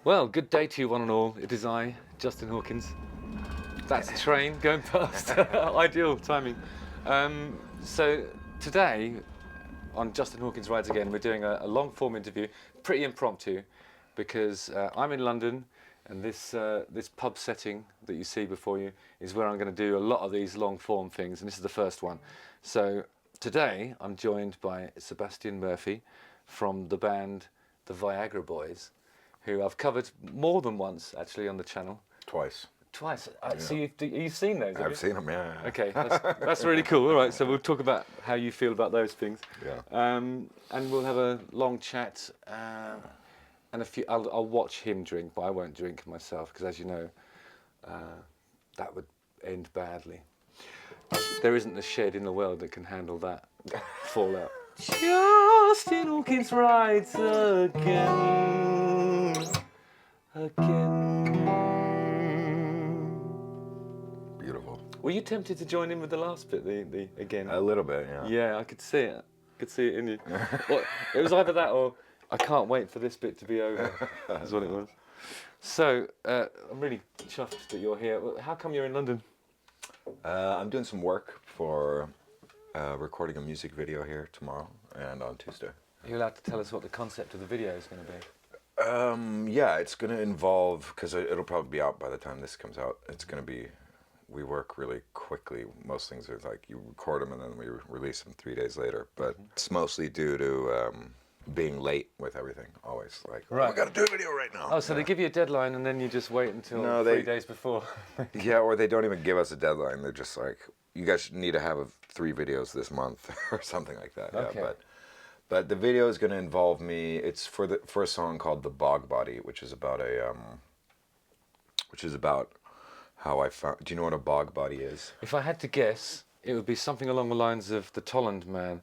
Well, good day to you one and all. It is I, Justin Hawkins. That's a train going past. Ideal timing. So today, on Justin Hawkins Rides Again, we're doing a long form interview, pretty impromptu, because I'm in London, and this pub setting that you see before you is where I'm going to do a lot of these long form things, and this is the first one. So today, I'm joined by Sebastian Murphy from the band the Viagra Boys, who I've covered more than once actually on the channel. Twice. Twice. So you've seen those? I've seen them, yeah. Okay, that's really cool. All right, so we'll talk about how you feel about those things. Yeah. And we'll have a long chat. And a few. I'll watch him drink, but I won't drink myself because, as you know, that would end badly. There isn't a shed in the world that can handle that fallout. Justin Hawkins rides again. Beautiful. Were you tempted to join in with the last bit, the again? A little bit, yeah. Yeah, I could see it. In you. Well, it was either that or I can't wait for this bit to be over. That's what it was. So I'm really chuffed that you're here. How come you're in London? I'm doing some work for recording a music video here tomorrow and on Tuesday. Are you allowed to tell us what the concept of the video is going to be? Yeah, it's going to involve, because it'll probably be out by the time this comes out, it's going to be, we work really quickly. Most things are like you record them and then we release them 3 days later. But it's mostly due to being late with everything, always. Like, right. We got to do a video right now. Oh, so they give you a deadline and then you just wait until 3 days before? Yeah, or they don't even give us a deadline. They're just like, you guys need to have 3 videos this month or something like that. Okay. Yeah, but the video is going to involve me. It's for a song called "The Bog Body," which is about how I found. Do you know what a bog body is? If I had to guess, it would be something along the lines of the Tolland Man.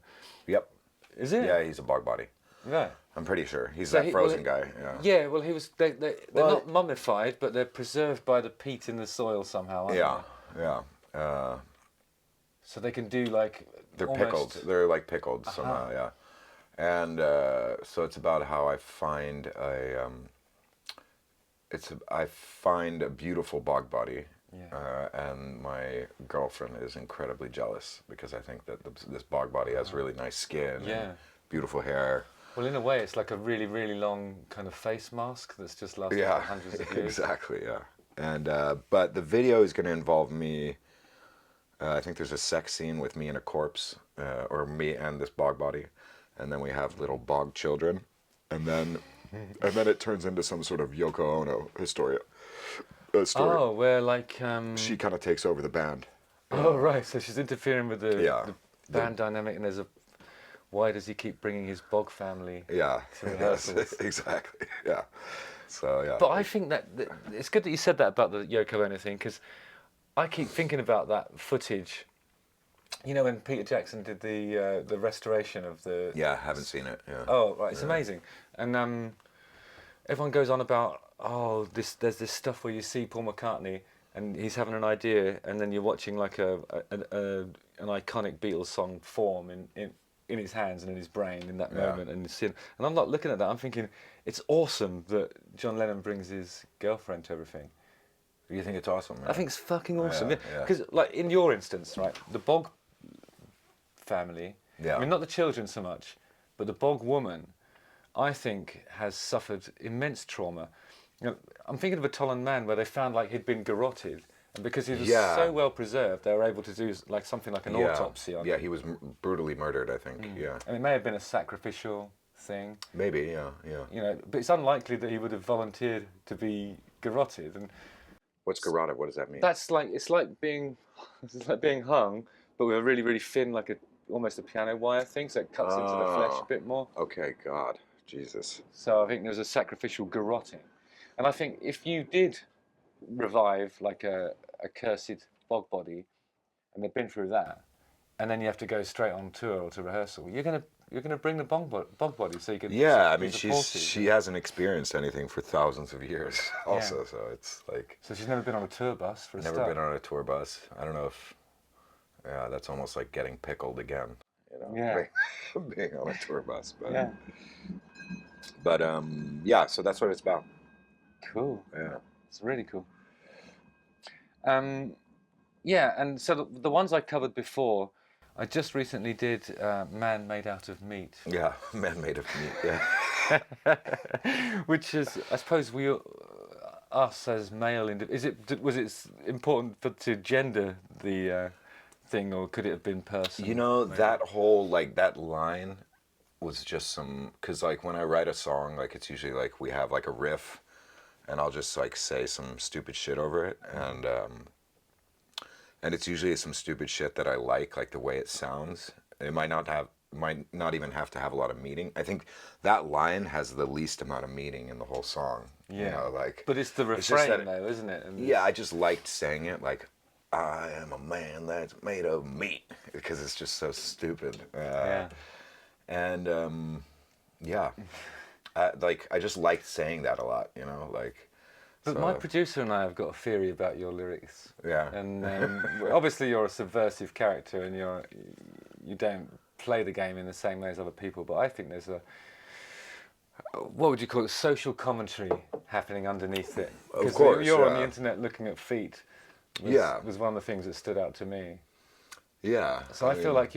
Yep. Is it? Yeah, he's a bog body. Yeah. I'm pretty sure he's that frozen guy. Yeah. Yeah. Well, he was. They're not mummified, but they're preserved by the peat in the soil somehow. Aren't they? Yeah. So they can do like. They're pickled. They're like pickled somehow. Yeah. And so it's about how I find I find a beautiful bog body, and my girlfriend is incredibly jealous because I think that this bog body has really nice skin, and beautiful hair. Well, in a way, it's like a really, really long kind of face mask that's just lasted for hundreds of years. Exactly, yeah. And but the video is going to involve me. I think there's a sex scene with me and a corpse, or me and this bog body. And then we have little bog children, and then it turns into some sort of Yoko Ono story. Oh, where like she kind of takes over the band. Oh right, so she's interfering with the band dynamic, and there's a why does he keep bringing his bog family? Yeah, to rehearsals? Exactly. Yeah. So yeah. But I think that it's good that you said that about the Yoko Ono thing, because I keep thinking about that footage. You know when Peter Jackson did the restoration of the... Yeah, haven't seen it. Yeah. Oh, right, it's amazing. And everyone goes on about, there's this stuff where you see Paul McCartney and he's having an idea, and then you're watching like an iconic Beatles song form in his hands and in his brain in that moment. And I'm not looking at that, I'm thinking, it's awesome that John Lennon brings his girlfriend to everything. You think it's awesome? I think it's fucking awesome. Because like in your instance, right, the bog family, I mean not the children so much, but the bog woman, I think has suffered immense trauma. You know, I'm thinking of a Tolland Man where they found like he'd been garroted, and because he was so well preserved, they were able to do like something like an autopsy on him. Yeah, he was brutally murdered, I think. Yeah. And it may have been a sacrificial thing. Maybe, yeah. You know, but it's unlikely that he would have volunteered to be garroted. And what's garroted? What does that mean? That's like it's like being hung, but with a really, really thin, like almost a piano wire thing, so it cuts into the flesh a bit more. Okay, God, Jesus. So I think there's a sacrificial garroting, and I think if you did revive like a cursed bog body, and they've been through that, and then you have to go straight on tour or to rehearsal, you're gonna bring the bog body so you can. Yeah, I mean she hasn't experienced anything for thousands of years, also, so it's like. So she's never been on a tour bus for a start. Never been on a tour bus. I don't know if. Yeah, that's almost like getting pickled again. You know. Yeah. Being on a tour bus, but. Yeah. But yeah, so that's what it's about. Cool. Yeah. It's really cool. Yeah, and so the ones I covered before, I just recently did Man Made Out of Meat. Yeah, man made of meat. Yeah. Which is, I suppose, us as male, was it important to gender the thing, or could it have been person? You know, maybe? that whole, like, that line was just some, because, like, when I write a song, like, it's usually, like, we have, like, a riff, and I'll just, like, say some stupid shit over it, and it's usually some stupid shit that I like the way it sounds. It might not even have to have a lot of meaning. I think that line has the least amount of meaning in the whole song. Yeah, You know, like, but it's the it's just refrain, that though, isn't it? And yeah, I just liked saying it, like, I am a man that's made of meat, because it's just so stupid. yeah. And yeah, I just liked saying that a lot, you know, like. But So, my producer and I have got a theory about your lyrics. yeah. And obviously you're a subversive character, and you don't play the game in the same way as other people. But I think there's what would you call it, social commentary happening underneath it. Of course, you're on yeah. the internet looking at feet. Yeah. Was one of the things that stood out to me. Yeah. So I feel mean, like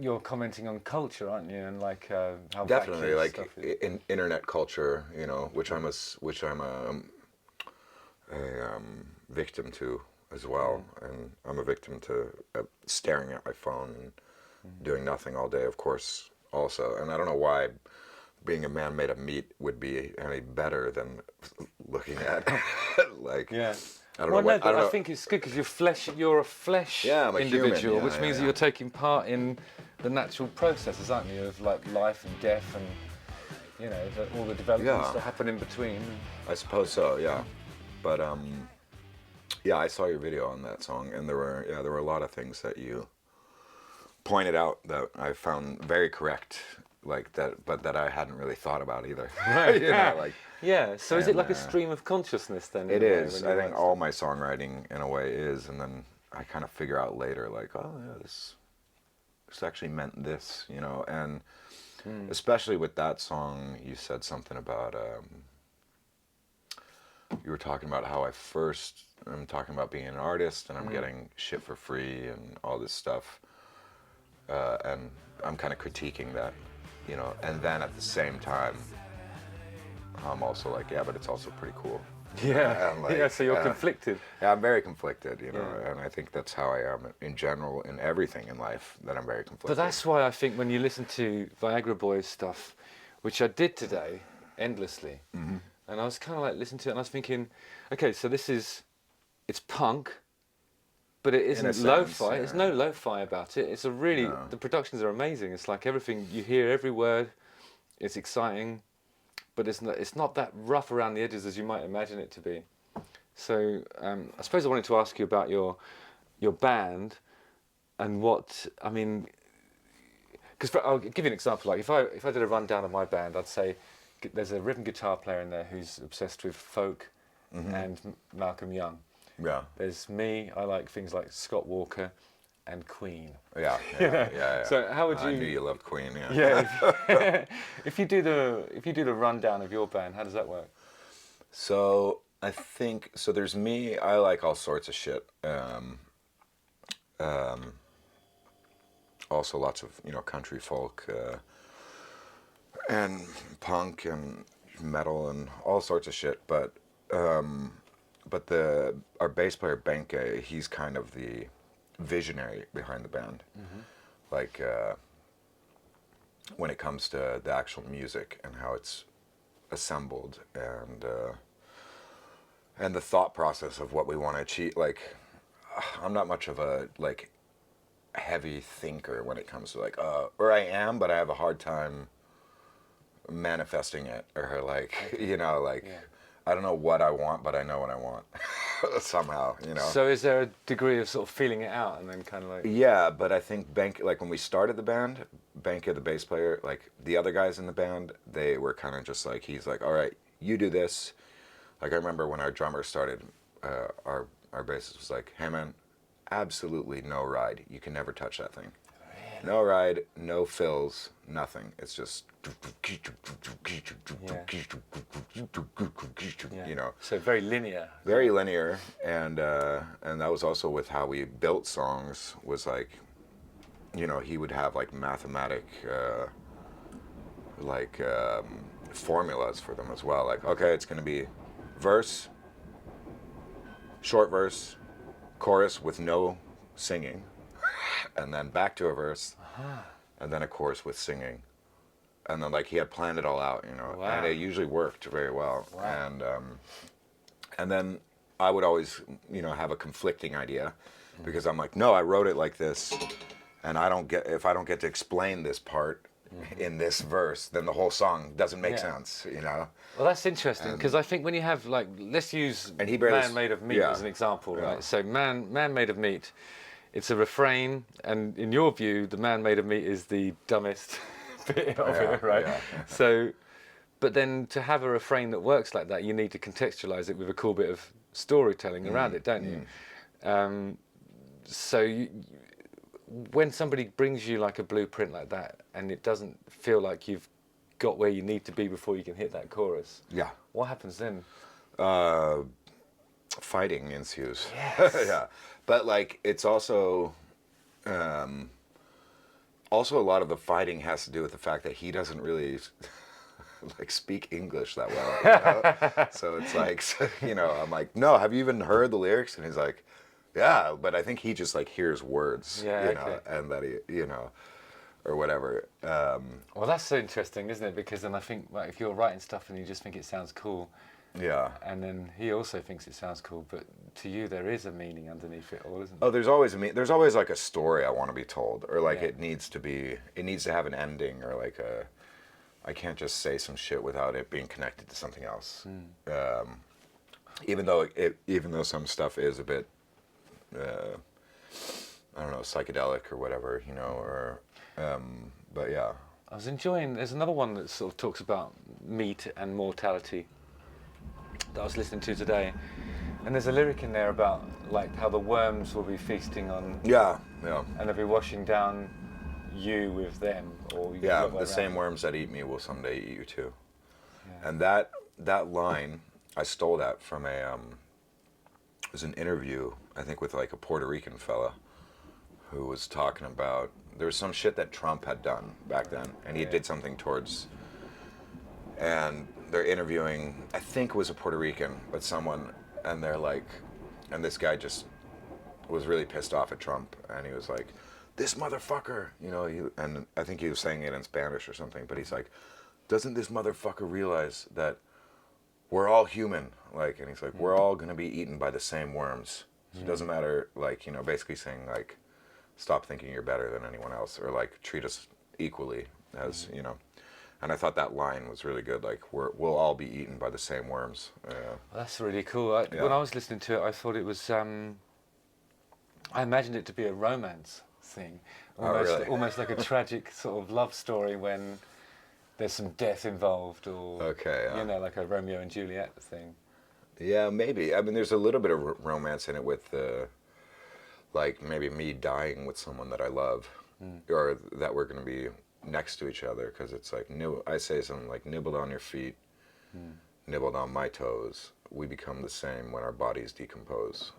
you're commenting on culture, aren't you? And like how definitely, vacuous like, stuff is. in internet culture, you know, which I'm a victim to as well, and I'm a victim to staring at my phone and doing nothing all day, of course, also. And I don't know why being a man made of meat would be any better than looking at, like, Yeah. I don't Well, know what, no, but I don't I know. think it's good because you're a flesh Yeah, I'm a human, individual, yeah, which yeah, means that yeah. you're taking part in the natural processes, aren't you, of like life and death and, you know, all the developments Yeah. that happen in between. I suppose so, yeah. But yeah, I saw your video on that song, and there were a lot of things that you pointed out that I found very correct, like that, but that I hadn't really thought about either. Right. You know, like, Yeah. So is it and, like a stream of consciousness then? it in a way, is. when you I think write all stuff? my songwriting, in a way, is, and then I kind of figure out later, like, oh yeah, this actually meant this, you know, and especially with that song, you said something about. You were talking about how I'm talking about being an artist and I'm getting shit for free and all this stuff, and I'm kind of critiquing that, you know, and then at the same time I'm also like, yeah, but it's also pretty cool. Yeah. And, like, Yeah. So you're conflicted. Yeah, I'm very conflicted, you know, Yeah. and I think that's how I am in general in everything in life, that I'm very conflicted. But that's why I think when you listen to Viagra Boys stuff, which I did today endlessly, and I was kind of like listening to it and I was thinking, okay, so it's punk, but it In a isn't sense, lo-fi. yeah. There's no lo-fi about it. It's a really, No. the productions are amazing. It's like everything, you hear every word, it's exciting, but it's not that rough around the edges as you might imagine it to be. So I suppose I wanted to ask you about your band and what, I mean, because I'll give you an example. Like if I did a rundown of my band, I'd say there's a rhythm guitar player in there who's obsessed with folk and Malcolm Young. Yeah. There's me. I like things like Scott Walker and Queen. Yeah. So how would I you? knew you loved Queen, yeah. Yeah. If you do the rundown of your band, how does that work? So I think so. There's me. I like all sorts of shit. Also, lots of country folk and punk and metal and all sorts of shit. But our bass player Benke, he's kind of the visionary behind the band. Like when it comes to the actual music and how it's assembled and the thought process of what we want to achieve. Like, I'm not much of a heavy thinker when it comes to or I am, but I have a hard time manifesting it, or I don't know what I want, but I know what I want somehow. So is there a degree of sort of feeling it out and then kind of like? Yeah, but I think when we started the band, Benke, the bass player, the other guys in the band, they were kind of just he's like, all right, you do this. I remember when our drummer started, our bassist was like, hey man, absolutely no ride. You can never touch that thing. No ride, no fills, nothing. It's just you know. So very linear. Very linear, and that was also with how we built songs. Was like, you know, he would have like mathematic formulas for them as well. Like, okay, it's gonna be verse, short verse, chorus with no singing, and then back to a verse, and then a chorus with singing, and then like he had planned it all out, you know, Wow. and it usually worked very well. Wow. And then I would always, you know, have a conflicting idea, because I'm like, no, I wrote it like this, and if I don't get to explain this part in this verse, then the whole song doesn't make sense, you know. Well, that's interesting, because I think when you have, like, let's use And he barely Man Made of Meat as an example, right? So Man Made of Meat, it's a refrain, and in your view, the Man Made of Meat is the dumbest bit of it, right? Yeah. So, but then to have a refrain that works like that, you need to contextualize it with a cool bit of storytelling around it, don't you? So when somebody brings you like a blueprint like that, and it doesn't feel like you've got where you need to be before you can hit that chorus, what happens then? Fighting ensues. Yes. Yeah, but like it's also a lot of the fighting has to do with the fact that he doesn't really like speak English that well, you know? So it's like, you know, I'm like, no, have you even heard the lyrics? And he's like, yeah, but I think he just like hears words, you know, and that he, you know, or whatever. Well, that's so interesting, isn't it? Because then I think, like, if you're writing stuff and you just think it sounds cool, and then he also thinks it sounds cool, but to you there is a meaning underneath it all, isn't there? Oh, there's always like a story I want to be told, or like it needs to have an ending, or like I can't just say some shit without it being connected to something else. Even though some stuff is a bit, I don't know, psychedelic or whatever, you know, or but yeah. I was enjoying, there's another one that sort of talks about meat and mortality that I was listening to today, and there's a lyric in there about like how the worms will be feasting on, and they'll be washing down you with them, or the same worms that eat me will someday eat you too. And that line, I stole that from it was an interview, I think, with like a Puerto Rican fella who was talking about, there was some shit that Trump had done back then, and he did something towards, and they're interviewing, I think it was a Puerto Rican, but someone, and they're like, and this guy just was really pissed off at Trump, and he was like, this motherfucker, you know, and I think he was saying it in Spanish or something, but he's like, doesn't this motherfucker realize that we're all human? Like, and he's like, we're all gonna be eaten by the same worms. So it doesn't matter, like, you know, basically saying like, stop thinking you're better than anyone else, or like treat us equally as, you know. And I thought that line was really good. Like, we'll all be eaten by the same worms. Well, that's really cool. When I was listening to it, I thought it was, I imagined it to be a romance thing, almost like a tragic sort of love story when there's some death involved, or you know, like a Romeo and Juliet thing. Yeah, maybe. I mean, there's a little bit of romance in it with like maybe me dying with someone that I love, or that we're going to be next to each other, because it's like, I say something like, nibbled on your feet, nibbled on my toes, we become the same when our bodies decompose.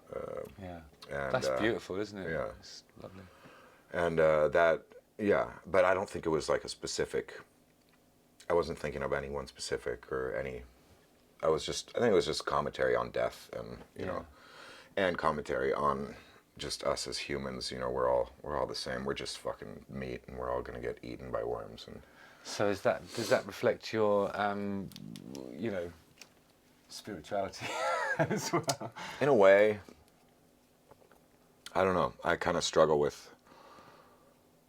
And that's beautiful, isn't it? Yeah. It's lovely. And but I don't think it was like a specific, I wasn't thinking of anyone specific or any, I think it was just commentary on death, and, you know, and commentary on just us as humans. You know, we're all the same. We're just fucking meat, and we're all gonna get eaten by worms. And so does that reflect your you know, spirituality as well? in a way, I don't know. I kind of struggle with,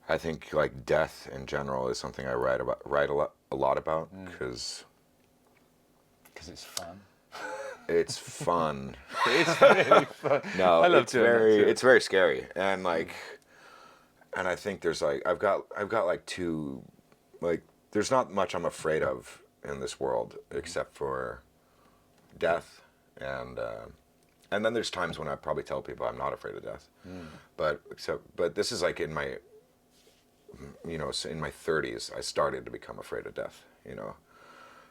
I think like death in general is something I write a lot about, because it's fun. It's fun. It's really fun. No, I love it's doing that too. it's very scary, and like, and I think there's like, I've got like two, like, there's not much I'm afraid of in this world except for death, and then there's times when I probably tell people I'm not afraid of death, but this is like in my you know, in my 30s, I started to become afraid of death, you know.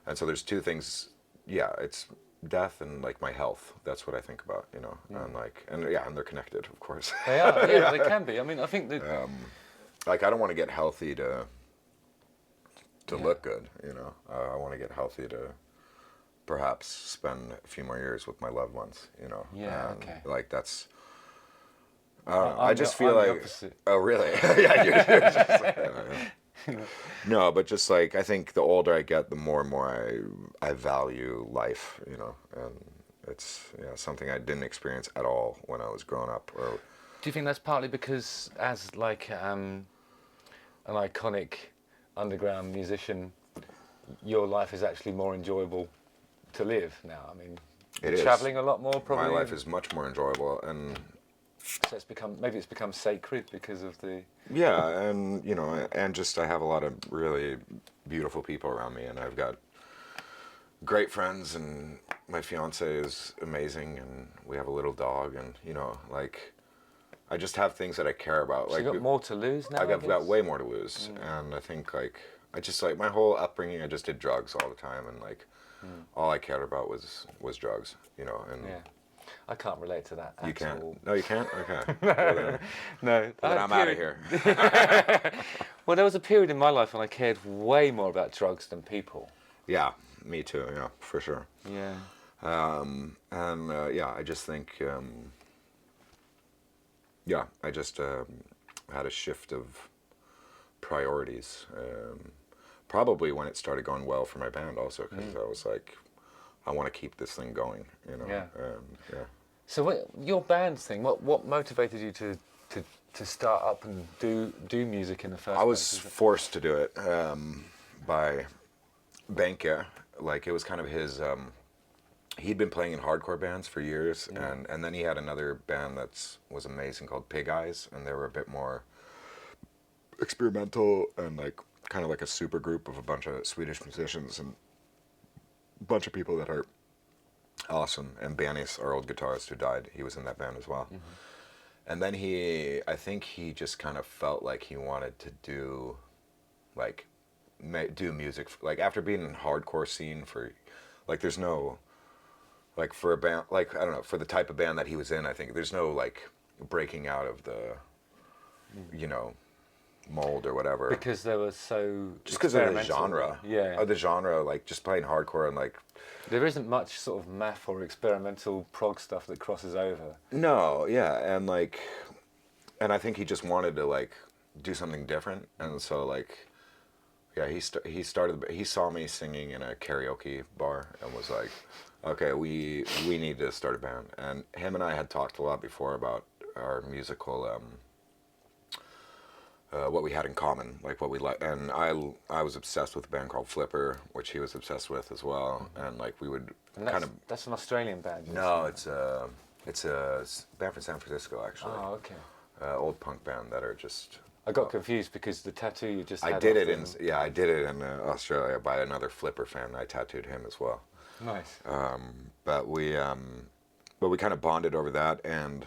And so there's two things, yeah, it's death and like my health. That's what I think about, you know, and like, and yeah, and they're connected, of course. They are, yeah, they can be. I mean, I think that Like, I don't want to get healthy to look good, you know. I want to get healthy to perhaps spend a few more years with my loved ones, you know. Yeah, And, okay. like, that's, I don't know. I I'm just the- feel I'm the like, opposite. oh, really? Yeah, you're just, yeah. No, but just like, I think the older I get, the more and more I value life, you know, and it's, yeah, something I didn't experience at all when I was growing up. Or Do you think that's partly because, as like an iconic underground musician, your life is actually more enjoyable to live now? I mean, It you're is. traveling a lot more, probably. my life is much more enjoyable, and So it's become sacred because of the. yeah, and you know, and just I have a lot of really beautiful people around me, and I've got great friends, and my fiance is amazing, and we have a little dog, and you know, like, I just have things that I care about. So Like, you got more to lose now. I've got guess? way more to lose, and I think like I just like my whole upbringing, I just did drugs all the time, and like all I cared about was drugs, you know, and. Yeah, I can't relate to that You at can't. all. No, you can't. Okay. Well, then, No, then I'm out of here. Well, there was a period in my life when I cared way more about drugs than people. Yeah, me too. Yeah, for sure. Yeah. And yeah, I just think, yeah, I just had a shift of priorities. Probably when it started going well for my band, also because I was like, I want to keep this thing going, you know. Yeah. Yeah. So your band thing, what motivated you to start up and do music in the first I place? was forced to do it by Benke. Like, it was kind of his. He'd been playing in hardcore bands for years, and then he had another band that was amazing called Pig Eyes, and they were a bit more experimental and like kind of like a super group of a bunch of Swedish musicians and a bunch of people that are awesome. And Banis, our old guitarist who died, he was in that band as well. And then I think he just kind of felt like he wanted to do, like, do music. Like, after being in hardcore scene for, like, there's no, like, for a band, like, I don't know, for the type of band that he was in, I think there's no, like, breaking out of the, you know, mold or whatever. Because they were so Just because of the experimental. genre. Yeah. Of the genre, like, just playing hardcore and, like, There isn't much sort of math or experimental prog stuff that crosses over. no, yeah, and like, and I think he just wanted to like do something different, and so like, yeah, he saw me singing in a karaoke bar and was like, okay, we need to start a band, and him and I had talked a lot before about our musical, what we had in common, like what we like, and I was obsessed with a band called Flipper, which he was obsessed with as well, and like we would And kind of. that's an Australian band. isn't No, it? it's a band from San Francisco, actually. Oh, okay. Old punk band that are just. I got confused because the tattoo you just had. I did off it in them- I did it in Australia by another Flipper fan. I tattooed him as well. Nice. But we kind of bonded over that, and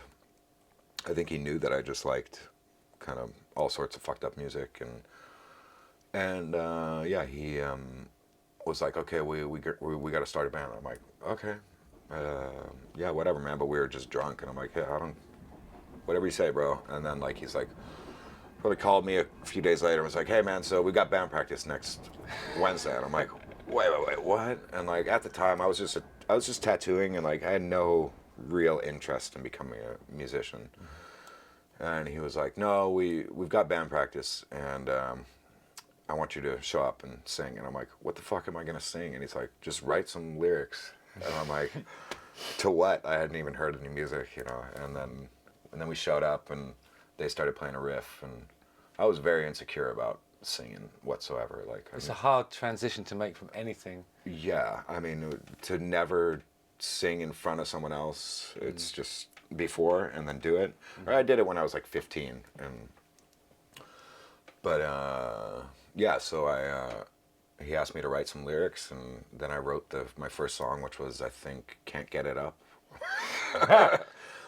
I think he knew that I just liked kind of all sorts of fucked up music, and yeah, he was like, okay, we got to start a band. I'm like, okay, yeah, whatever, man. But we were just drunk, and I'm like, yeah, I don't, whatever you say, bro. And then like he's like, probably called me a few days later and was like, hey man, so we got band practice next Wednesday, and I'm like, wait, what? And like at the time I was just tattooing, and like I had no real interest in becoming a musician. And he was like, no, we've got band practice, and I want you to show up and sing. And I'm like, what the fuck am I gonna sing? And he's like, just write some lyrics. And I'm like, to what? I hadn't even heard any music, you know. And then we showed up, and they started playing a riff, and I was very insecure about singing whatsoever. Like, It's a hard transition to make from anything. yeah, I mean, to never sing in front of someone else, it's just before and then do it. Or I did it when I was like 15, but yeah, so he asked me to write some lyrics, and then I wrote my first song, which was, I think, Can't Get It Up.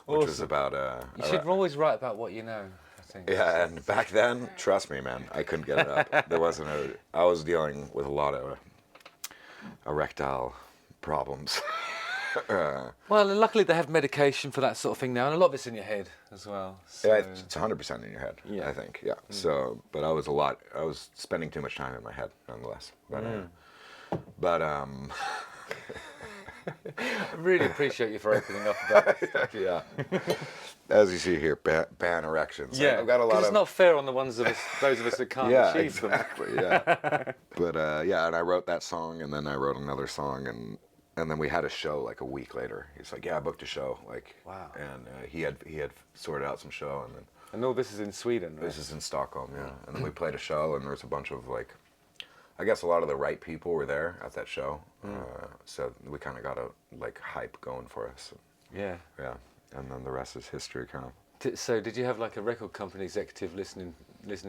Which was about You should always write about what you know. think. Yeah, and back then, trust me, man, I couldn't get it up. There wasn't I was dealing with a lot of erectile problems. Well, and luckily they have medication for that sort of thing now, and a lot of it's in your head as well. So. Yeah, it's 100% in your head, Yeah. I think. Yeah. So, but I was spending too much time in my head, nonetheless. But I really appreciate you for opening up about this stuff. yeah. As you see here, ban erections. Yeah, I've got a lot it's of. not fair on the ones of us, those of us that can't Yeah, achieve them. exactly. Yeah. But yeah, and I wrote that song, and then I wrote another song, and then we had a show like a week later. He's like, "Yeah, I booked a show." Like, wow. And he had sorted out some show, and then. And all this is in Sweden, right? This is in Stockholm, yeah. And then we played a show, and there was a bunch of like, I guess a lot of the right people were there at that show. So we kind of got a like hype going for us. Yeah. Yeah. And then the rest is history, kind of. So did you have like a record company executive listening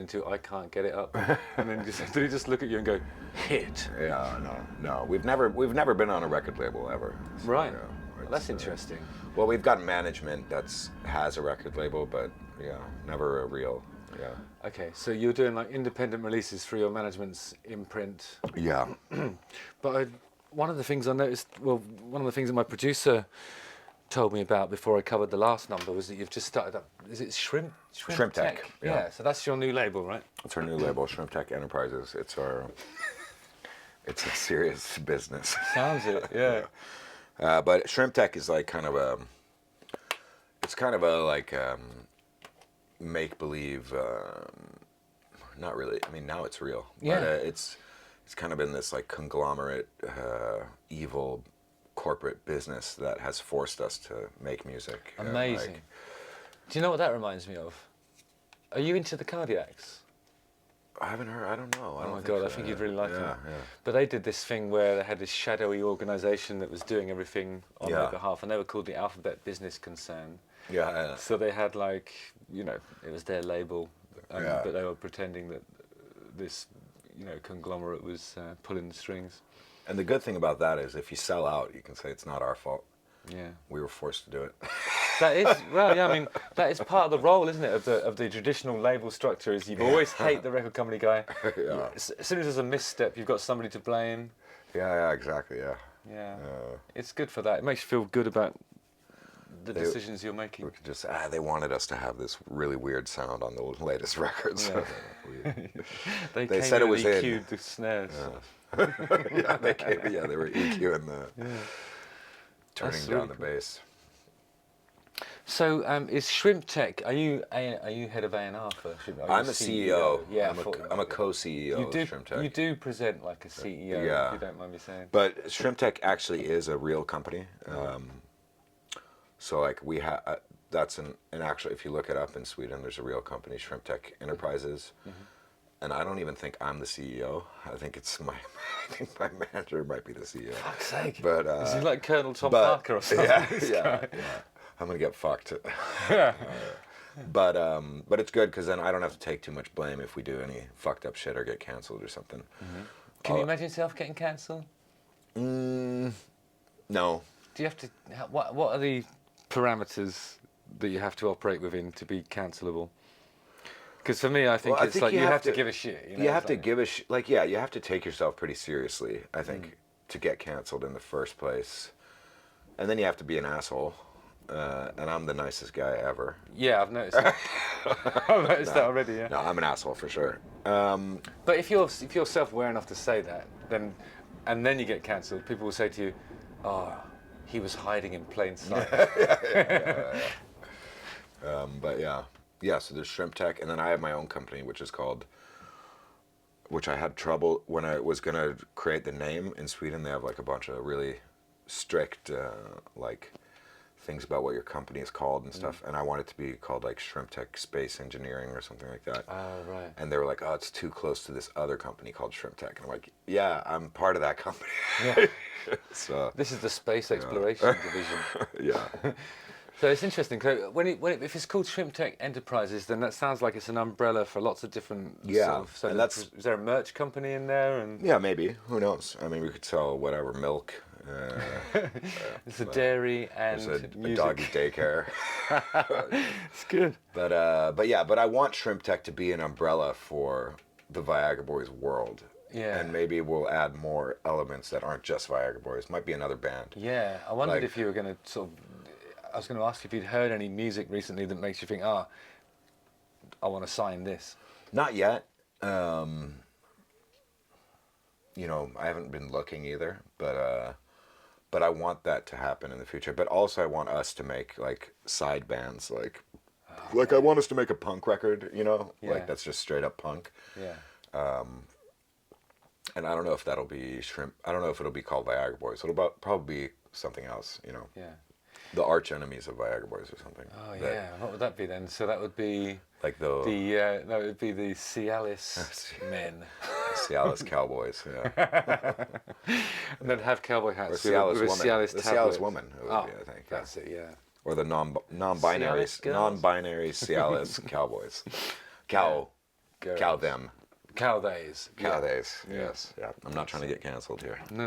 to "I Can't Get It Up," and then did he just look at you and go, "Hit"? Yeah, no. We've never been on a record label ever. So, Right. yeah, Well, that's interesting. Well, we've got management has a record label, but yeah, never a real. Yeah. Okay, so you're doing like independent releases for your management's imprint. Yeah. But one of the things I noticed, one of the things that my producer told me about before I covered the last number was that you've just started up. Is it Shrimp Tech, yeah. So that's your new label, right? It's our new label, Shrimp Tech Enterprises. It's a serious business. Sounds it, yeah. But Shrimp Tech is like kind of a make believe. Not really. I mean, now it's real. Yeah. But, it's kind of been this like conglomerate, evil corporate business that has forced us to make music. Amazing. Do you know what that reminds me of? Are you into the Cardiacs? I haven't heard. I don't know. Oh my god, I think you'd really like them. Yeah. But they did this thing where they had this shadowy organisation that was doing everything on their behalf, and they were called the Alphabet Business Concern. Yeah. So they had like, it was their label, but they were pretending that this, conglomerate was pulling the strings. And the good thing about that is if you sell out, you can say it's not our fault. Yeah. We were forced to do it. That is, I mean, that is part of the role, isn't it, of the traditional label structure, is you always hate the record company guy. Yeah. As soon as there's a misstep, you've got somebody to blame. Yeah, exactly, yeah. Yeah. It's good for that. It makes you feel good about the decisions you're making. We could just, they wanted us to have this really weird sound on the latest records. Yeah. They They came said in it was and in. EQ'd the snares. Yeah, they were EQing turning That's down really the cool. bass. So, is Shrimp Tech? Are you head of A&R for Shrimp? Are you I'm a CEO. Yeah, I'm a co-CEO of Shrimp Tech. You do present like a CEO, Yeah. if you don't mind me saying. But Shrimp Tech actually is a real company. So like we have, that's an actual, if you look it up in Sweden, there's a real company, Shrimp Tech Enterprises. And I don't even think I'm the CEO. I think it's my manager might be the CEO. Fuck's sake. But Is he like Colonel Tom Parker or something? Yeah. I'm gonna get fucked. But it's good because then I don't have to take too much blame if we do any fucked up shit or get canceled or something. Can you imagine yourself getting cancelled? No. Do you have to? What are the parameters that you have to operate within to be cancelable? Because for me, I think it's like you have to give a shit. You have to give a shit. Like, yeah, you have to take yourself pretty seriously, I think, to get canceled in the first place. And then you have to be an asshole. And I'm the nicest guy ever. Yeah, I've noticed that. I've noticed that already, yeah. No, I'm an asshole for sure. But if you're self-aware enough to say that, and then you get cancelled, people will say to you, "Oh, he was hiding in plain sight." But yeah. So there's Shrimp Tech, and then I have my own company, which I had trouble when I was gonna create the name in Sweden. They have like a bunch of really strict like things about what your company is called and stuff, and I want it to be called like Shrimp Tech Space Engineering or something like that. Oh, right. And they were like, "Oh, it's too close to this other company called Shrimp Tech," and I'm like, "Yeah, I'm part of that company." Yeah. So This is the space exploration division. yeah. So it's interesting. So if it's called Shrimp Tech Enterprises, then that sounds like it's an umbrella for lots of different. Yeah, and is there a merch company in there? And Yeah, maybe. Who knows? I mean, we could sell whatever milk It's a dairy and There's a music. doggy daycare. It's good. But I want Shrimp Tech to be an umbrella for the Viagra Boys world. Yeah. And maybe we'll add more elements that aren't just Viagra Boys. Might be another band. Yeah, I wondered Like- if you were going to sort of. I was going to ask if you'd heard any music recently that makes you think, I want to sign this. Not yet. You know, I haven't been looking either, but I want that to happen in the future. But also, I want us to make like side bands, like I want us to make a punk record. You know, Yeah. like that's just straight up punk. Yeah. And I don't know if that'll be Shrimp. I don't know if it'll be called Viagra Boys. It'll probably be something else. You know, Yeah. the arch enemies of Viagra Boys or something. Oh That- yeah. What would that be then? So that would be Like the that would be the Cialis men. Cialis Cowboys. Yeah. And then have cowboy Or hats Cialis with a woman. Cialis The tablet. Cialis woman. It would be, I think. Yeah. That's it. Yeah. Or the non-binary Cialis girls? non-binary Cialis Cowboys. Cow Girls. cow them. Cow days. Cow days. Yeah. Yes. Yeah. I'm not trying to get cancelled here. No,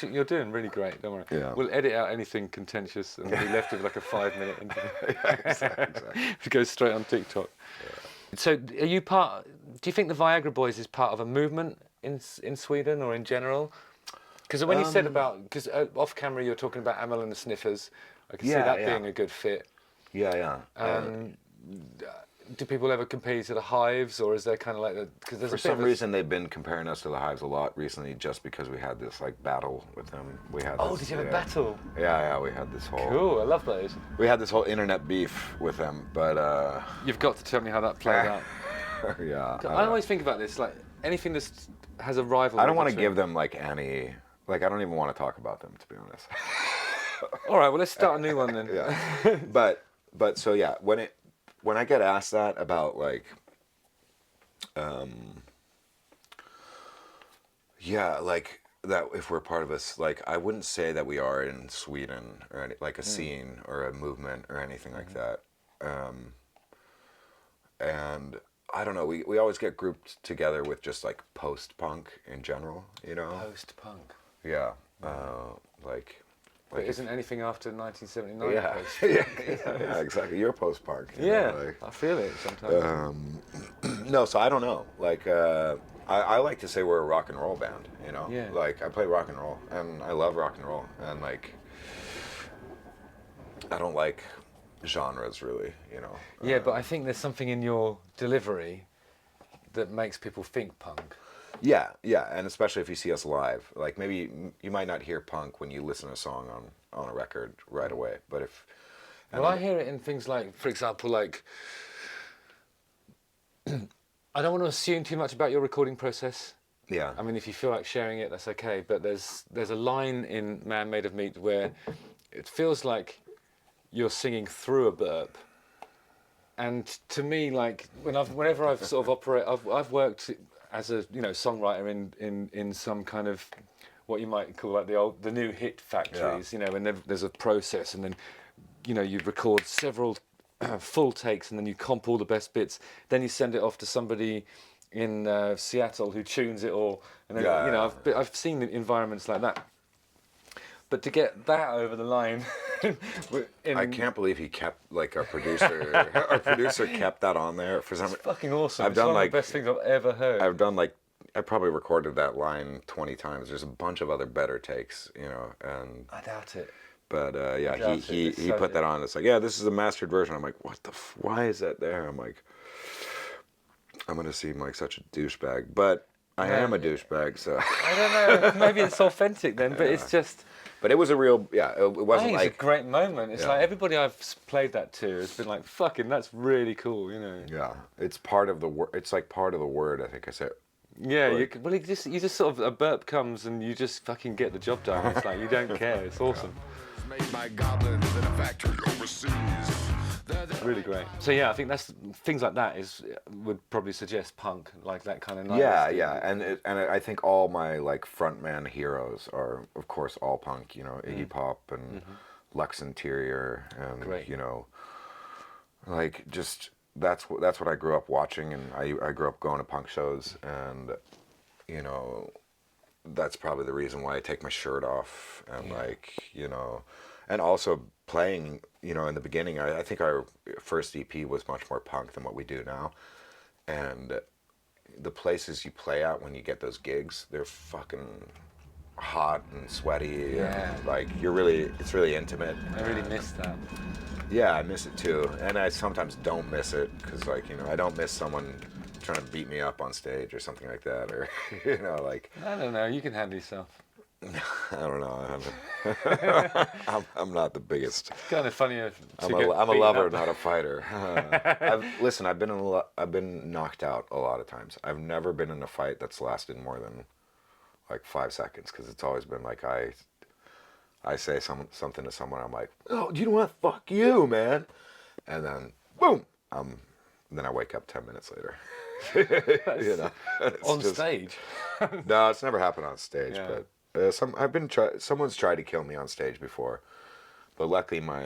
you're doing really great. Don't worry. Yeah. We'll edit out anything contentious and be left with like a 5-minute interview. Exactly. It goes straight on TikTok. So, are you part? Do you think the Viagra Boys is part of a movement in Sweden or in general? Because when you said about, because off camera you were talking about Amel and the Sniffers, I can see Yeah, that yeah. being a good fit. Yeah. Do people ever compare you to the Hives, or is there kind of like because there's For a bit some of a- reason, they've been comparing us to the Hives a lot recently, just because we had this like battle with them. We had. Oh, this, did you have a yeah. battle? Yeah. We had this whole. Cool, I love those. We had this whole internet beef with them, but You've got to tell me how that played out. yeah. I always think about this, like anything that has a rival. I don't want to give them like any. Like I don't even want to talk about them, to be honest. All right, well let's start a new one then. Yeah. But so yeah, when I get asked that about like, yeah, like that if we're part of this, like I wouldn't say that we are in Sweden or any, like a scene or a movement or anything like that. And I don't know, we always get grouped together with just like post-punk in general, you know? Post-punk. Yeah. But isn't anything after 1979 Yeah. post-punk? Yeah, exactly. You're post-punk. you Yeah, know, like- I feel it sometimes. No, so I don't know. Like, I like to say we're a rock and roll band, you know? Yeah. Like, I play rock and roll, and I love rock and roll, and, like, I don't like genres, really, you know? Yeah, but I think there's something in your delivery that makes people think punk. Yeah, and especially if you see us live. Like, maybe you might not hear punk when you listen to a song on a record right away, but if... Well, I hear it in things like, for example, like... I don't want to assume too much about your recording process. Yeah. I mean, if you feel like sharing it, that's okay. But there's a line in Man Made of Meat where it feels like you're singing through a burp. And to me, like whenever I've sort of I've worked as a songwriter in some kind of what you might call like the new hit factories, and there's a process, and then you record several full takes, and then you comp all the best bits. Then you send it off to somebody in Seattle who tunes it all, and then I've seen environments like that. But to get that over the line, I can't believe he kept like our producer. Our producer kept that on there for some. It's fucking awesome. I've It's done one like of the best things I've ever heard. I probably recorded that line 20 times. There's a bunch of other better takes, and. I doubt it. But doubt he it. It's he so put that good. on. It's like, yeah, this is a mastered version. I'm like, what the? Why is that there? I'm like, I'm gonna seem like such a douchebag, but I am a douchebag, so. I don't know. Maybe it's authentic then, but it's just. But it was a real, it I wasn't think like. it's a great moment. It's Yeah. like everybody I've played that to has been like, "Fucking, that's really cool," Yeah, it's part of the word. It's like part of the word. I think I said. Yeah, Like- you just sort of a burp comes and you just fucking get the job done. It's like you don't care. It's awesome. Made by goblins in a factory overseas. Really great. So yeah, I think that's things like that would probably suggest punk, like that kind of. 90s Yeah, thing. yeah, and I think all my like frontman heroes are, of course, all punk. Iggy Pop and Lux Interior, and Great. like just that's what I grew up watching, and I grew up going to punk shows, and that's probably the reason why I take my shirt off and like, you know, and also playing, you know, in the beginning, I think our first EP was much more punk than what we do now. And the places you play at when you get those gigs, they're fucking hot and sweaty. And like, it's really intimate. I really miss that. Yeah, I miss it too. And I sometimes don't miss it because, like, you know, I don't miss someone trying to beat me up on stage or something like that, or you know, like, I don't know, you can handle yourself. I don't know. I'm not the biggest. It's kind of funny. I'm a lover, not a fighter. I've been knocked out a lot of times. I've never been in a fight that's lasted more than like 5 seconds, because it's always been like I say something to someone, I'm like, oh, you know what? Fuck you, man. And then boom, then I wake up 10 minutes later. You know, on stage. No, it's never happened on stage, Yeah. but someone's tried to kill me on stage before, but luckily my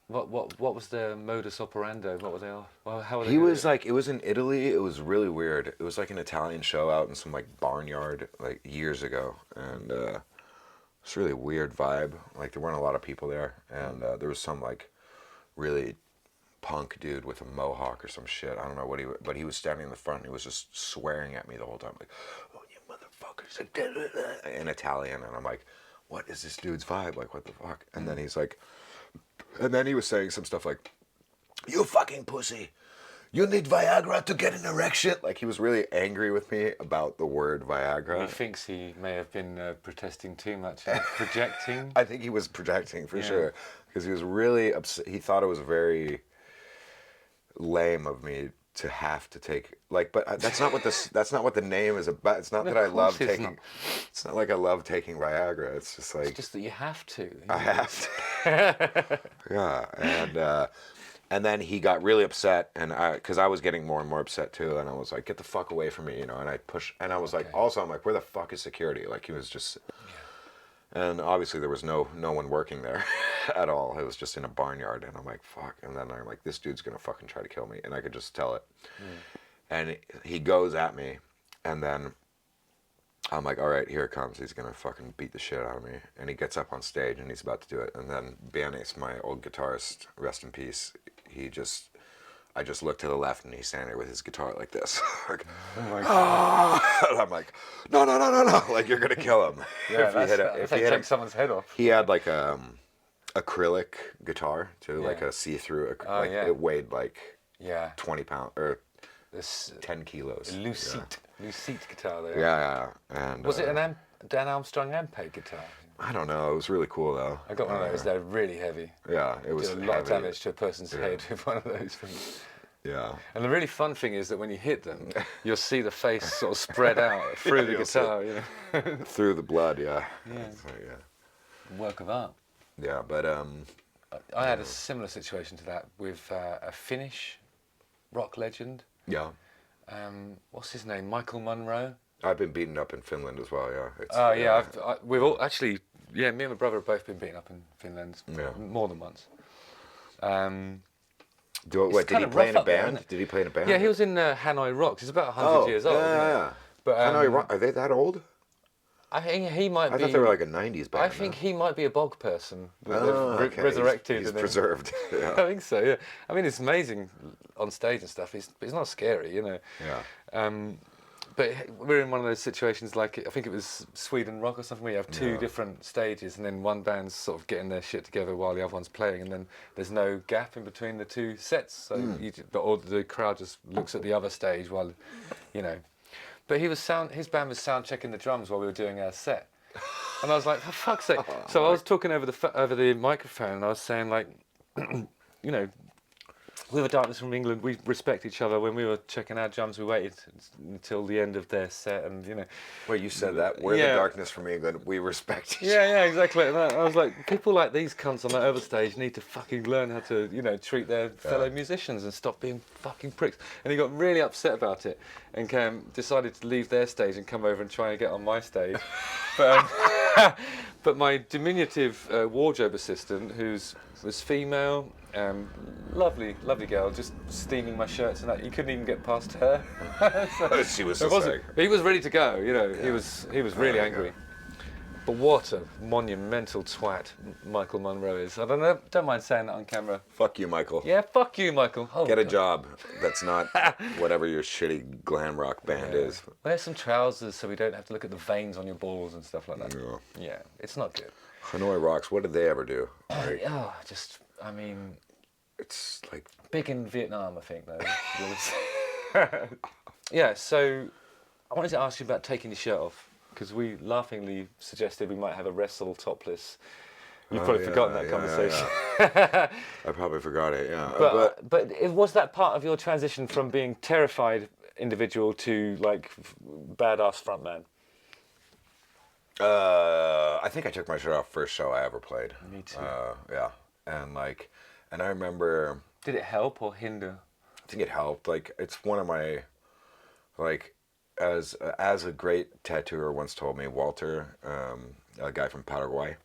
What was the modus operandi? What were they? Well, how were they? he was like, it was in Italy. It was really weird. It was like an Italian show out in some like barnyard like years ago, and it's a really weird vibe. Like there weren't a lot of people there, and there was some like really punk dude with a mohawk or some shit. I don't know what but he was standing in the front and he was just swearing at me the whole time, like, oh, you motherfuckers, in Italian. And I'm like, what is this dude's vibe? Like, what the fuck? And then he's like, and then he was saying some stuff like, you fucking pussy, you need Viagra to get an erection. Like, he was really angry with me about the word Viagra. He thinks he may have been protesting too much and projecting. I think he was projecting for sure, because he was really upset. He thought it was very lame of me to have to take, like, but that's not what the name is about. It's not that I love taking. It's not like I love taking Viagra. It's just like, It's just that you have to. I have to. Yeah, and then he got really upset, and because I was getting more and more upset too, and I was like, get the fuck away from me, you know. And I was like, also, I'm like, where the fuck is security? Like, he was just. And obviously there was no one working there at all. It was just in a barnyard, and I'm like, fuck. And then I'm like, this dude's gonna fucking try to kill me, and I could just tell it. And he goes at me, and then I'm like, all right, here it comes. He's gonna fucking beat the shit out of me. And he gets up on stage, and he's about to do it. And then Banis, my old guitarist, rest in peace, I just look to the left, and he's standing there with his guitar like this. Like, Oh my God. and I'm like, no, like, you're gonna kill him. Yeah, if he hit him, someone's head off. he had like acrylic guitar too, like Yeah. a see-through. Oh, like, yeah. it weighed like Yeah. 20 pounds or This 10 kilos. Lucite guitar there. Yeah. And Was it an Dan Armstrong Ampeg guitar? I don't know. It was really cool though. I got one of those. They're really heavy. Yeah, it was Did a lot of heavy. damage to a person's head with one of those things. Yeah. And the really fun thing is that when you hit them, you'll see the face sort of spread out through the you'll see guitar. You know, Through the blood, yeah. Yeah. So, yeah. work of art. Yeah, but I had a similar situation to that with a Finnish rock legend. yeah. What's his name? Michael Monroe. I've been beaten up in Finland as well. Yeah. Oh yeah, we've all actually. Yeah, me and my brother have both been beaten up in Finland more than once. Did he kind of play in a rough up there, band? isn't it? Did he play in a band? Yeah, he was in Hanoi Rocks. He's about 100 years old. Yeah. But Are they that old? I think he might I be. thought they were like a 90s band. I think he might be a bog person. That Oh, they've okay. resurrected. He's and then- preserved. Yeah. I think so. Yeah. I mean, it's amazing on stage and stuff. He's not scary, you know. Yeah. But we're in one of those situations like, I think it was Sweden Rock or something, where you have two different stages, and then one band's sort of getting their shit together while the other one's playing, and then there's no gap in between the two sets, so or the crowd just looks at the other stage while, you know. But his band was sound checking the drums while we were doing our set, and I was like, for fuck's sake! So I was talking over the microphone, and I was saying like, you know. We were Darkness from England. We respect each other. When we were checking our drums, we waited until the end of their set, and you know. Well, you said that. We're the Darkness from England. We respect each other. Yeah, exactly. And I was like, people like these cunts on that other stage need to fucking learn how to, you know, treat their fellow musicians and stop being fucking pricks. And he got really upset about it, and decided to leave their stage and come over and try and get on my stage. But But my diminutive wardrobe assistant, was female, lovely girl, just steaming my shirts and that. You couldn't even get past her. So She was it just wasn't. like, He was ready to go. You know, he was really angry. But what a monumental twat Michael Monroe is. I don't mind saying that on camera. fuck you, Michael. Yeah, fuck you, Michael. Oh, Get a God. job. That's not whatever your shitty glam rock band is. Wear some trousers so we don't have to look at the veins on your balls and stuff like that. Yeah. Yeah, it's not good. Hanoi Rocks, what did they ever do? Like, I mean, it's like, big in Vietnam, I think, though. Yeah, so I wanted to ask you about taking your shirt off, because we laughingly suggested we might have a wrestle topless. You've probably forgotten that conversation. Yeah. I probably forgot it, yeah. But was that part of your transition from being terrified individual to, like, badass frontman? I think I took my shirt off first show I ever played. Me too. Yeah. And I remember, Did it help or hinder? I think it helped. Like, it's one of my, like, as a great tattooer once told me, Walter, a guy from Paraguay,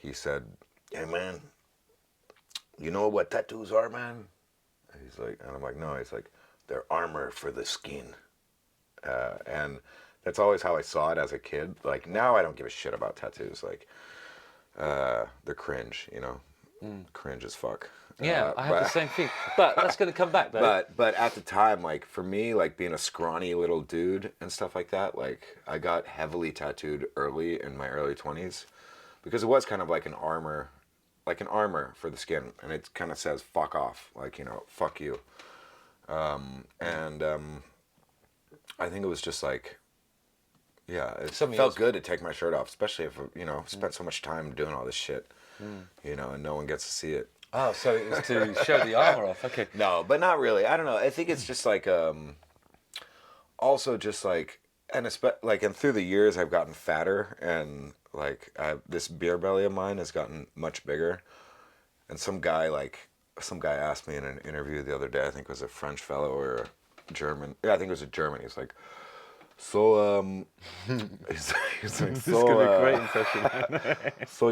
he said, "Hey man, you know what tattoos are, man?" He's like, and I'm like, "No." He's like, "They're armor for the skin," and that's always how I saw it as a kid. Like, now I don't give a shit about tattoos. Like, they're cringe, you know, cringe as fuck. Yeah, I have the same thing. But that's going to come back, though. But at the time, like, for me, like, being a scrawny little dude and stuff like that, like, I got heavily tattooed early in my early 20s because it was kind of like an armor for the skin, and it kind of says "fuck off," like, you know, "fuck you," and I think it was just like, yeah, it felt good to take my shirt off, especially if, you know, spent so much time doing all this shit, you know, and no one gets to see it. Oh, so it was to show the armor off. Okay. No, but not really. I don't know. I think it's just like, also just like, and through the years I've gotten fatter, and like this beer belly of mine has gotten much bigger. And some guy asked me in an interview the other day, I think it was a French fellow or a German. Yeah, I think it was a German. He's like, so, he's like, This is going to be a great impression. so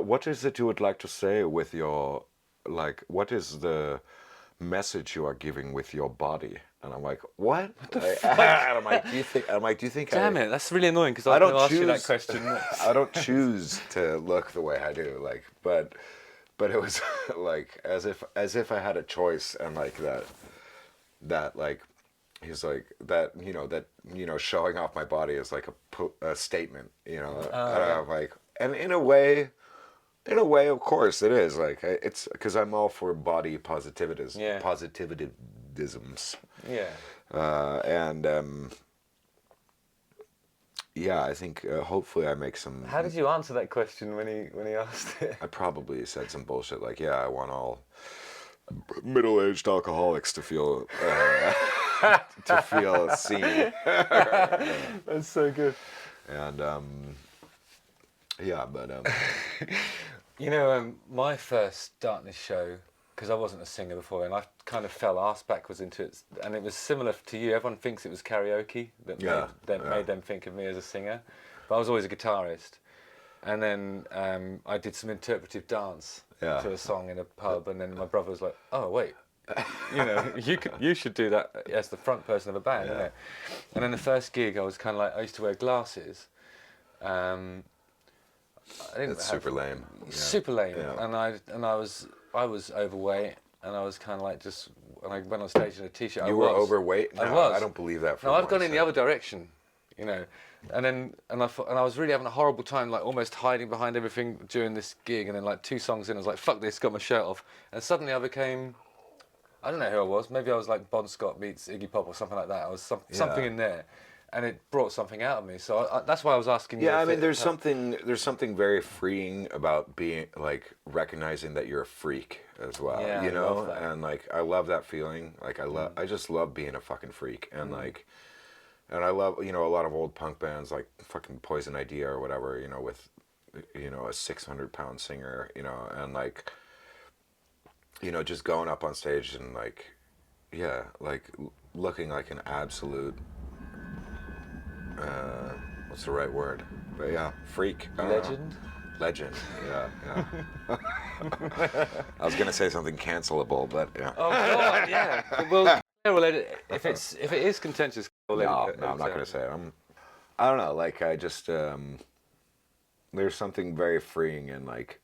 what is it you would like to say with your, like, what is the message you are giving with your body? And I'm like, what? And I'm like, do you think? Damn it, that's really annoying because I don't ask you that question. I don't choose to look the way I do, like, but it was like as if I had a choice, and like that like. He's like, that showing off my body is like a statement, you know. And I'm like, and in a way, of course it is. Like, it's because I'm all for body positivities, positivisms. Yeah. Yeah, I think hopefully I make some. How did you answer that question when he asked it? I probably said some bullshit like, yeah, I want all middle-aged alcoholics to feel. Seen. That's so good. And yeah, but you know, my first Darkness show, because I wasn't a singer before, and I kind of fell arse backwards into it, and it was similar to you. Everyone thinks it was karaoke that made them think of me as a singer, but I was always a guitarist. And then I did some interpretive dance to a song in a pub, and then my brother was like, "Oh wait, you know, you should do that as the front person of a band." Yeah. And then the first gig, I was kind of like, I used to wear glasses. It's super lame. Super lame, Yeah. and I was overweight, and I was kind of like just when I went on stage in a t-shirt. You were overweight. No, I was. I don't believe that. No, I've gone in the other direction, you know. And I was really having a horrible time, like almost hiding behind everything during this gig. And then like 2 songs in, I was like, "Fuck this!" Got my shirt off, and suddenly I became, I don't know who I was. Maybe I was like Bon Scott meets Iggy Pop or something like that. I was something in there, and it brought something out of me. So that's why I was asking you. Yeah, I mean, there's something very freeing about being like recognizing that you're a freak as well. Yeah, you I know, love that. and like I love that feeling. Like I just love being a fucking freak, and like. And I love, you know, a lot of old punk bands like fucking Poison Idea or whatever, you know, with, you know, a 600-pound singer, you know, and like, you know, just going up on stage and like, yeah, like looking like an absolute, what's the right word? But yeah, freak. Legend. Legend. Yeah, yeah. I was gonna say something cancelable, but yeah. Oh God, yeah. Well, yeah, we'll edit. If it is contentious, we'll No, edit it. I'm not gonna say it. I don't know. Like I just there's something very freeing in like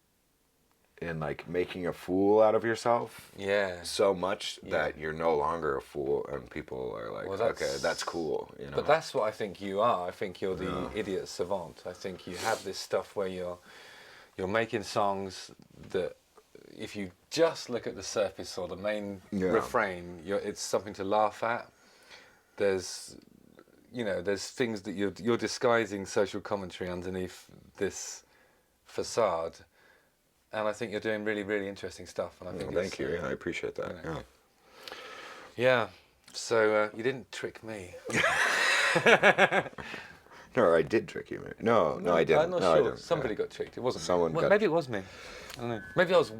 making a fool out of yourself. Yeah. So much that you're no longer a fool, and people are like, okay, that's cool. You know. But that's what I think you are. I think you're the idiot savant. I think you have this stuff where you're making songs that, if you just look at the surface or the main refrain, it's something to laugh at. There's things that you're disguising social commentary underneath this facade. And I think you're doing really, really interesting stuff. And I think thank you. Yeah, I appreciate that. Yeah. Yeah. So you didn't trick me. No, I did trick you. No, I didn't. I'm not no, sure. I didn't. Somebody got tricked. It wasn't. Someone me. Well, got- maybe it was me. I don't know. Maybe I was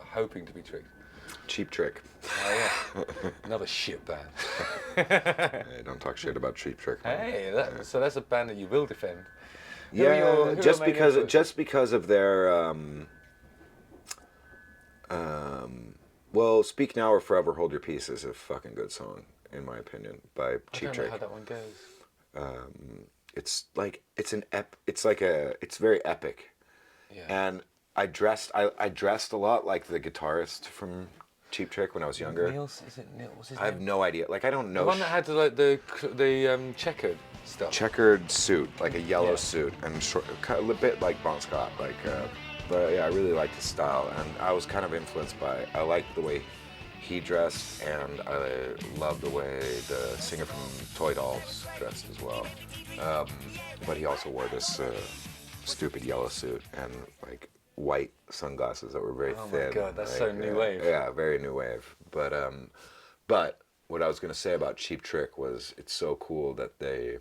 hoping to be tricked. Cheap Trick. Oh yeah. Another shit band. Hey, don't talk shit about Cheap Trick. Man. Hey, so that's a band that you will defend. Yeah, just because of their well, Speak Now or Forever Hold Your Peace is a fucking good song, in my opinion, by Cheap I don't Trick. know how that one goes. It's like it's very epic. Yeah. And I dressed a lot like the guitarist from Cheap Trick when I was younger. Niels, is it Niels? What's his I have name? no idea. Like I don't know. The one that had like the checkered stuff. Checkered suit, like a yellow Yeah. suit, and short, a bit like Bon Scott, like. But yeah, I really liked his style, and I was kind of influenced by. I liked the way he dressed, and I loved the way the singer from Toy Dolls dressed as well. But he also wore this stupid yellow suit and like white sunglasses that were very thin. Oh my God, that's like, so new wave. Yeah, very new wave. But what I was gonna say about Cheap Trick was it's so cool that they've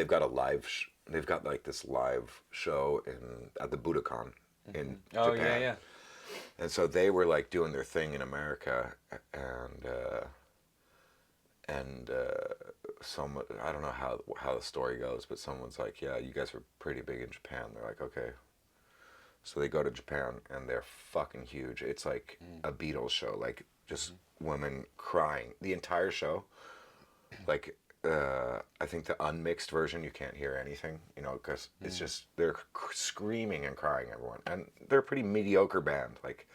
got a live. They've got like this live show at the Budokan in Oh Japan. yeah. And so they were like doing their thing in America, and someone, I don't know how the story goes, but someone's like, yeah, you guys were pretty big in Japan. They're like, okay. So they go to Japan and they're fucking huge. It's like a Beatles show, like just women crying the entire show. Like I think the unmixed version you can't hear anything, because it's just they're screaming and crying, everyone, and they're a pretty mediocre band. Like